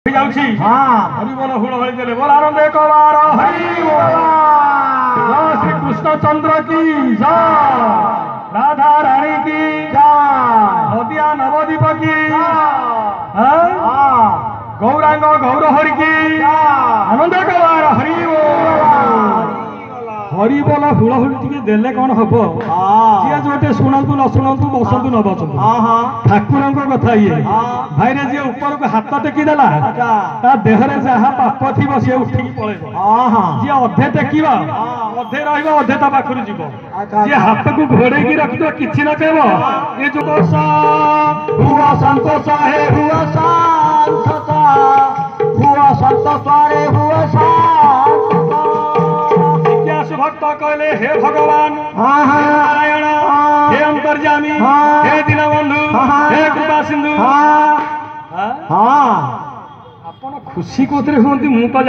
हरिबोल हुड़हुड़ी देले बोल आनंद एक बार हरिबोल श्री कृष्ण चंद्र की जय, राधा रानी की जय, नदिया नवदीप की गौरांग गौरहरि की आनंद एक बार हरिबोल हरिबोल हुड़हुड़ी टिके देले कौन हम जी जोटे शुणु न शुणु बसतु न बसतु ठाकुर कथा ये भाई रे जी ऊपर को हाथ टेकीदेला देहरे जहाँ पाप थी सी उठिकी पलैब जी अधे टेक अधे रधे ता पाखु जीव जी हाथ को घोड़े रखिद कि न कह ये जो संतोष हे भक्त कहले हे भगवान हे नारायण हे अंतर्यामी हे दीनबंधु हे कृपा सिंधु आपण खुशी कोथरे हुंती मु तो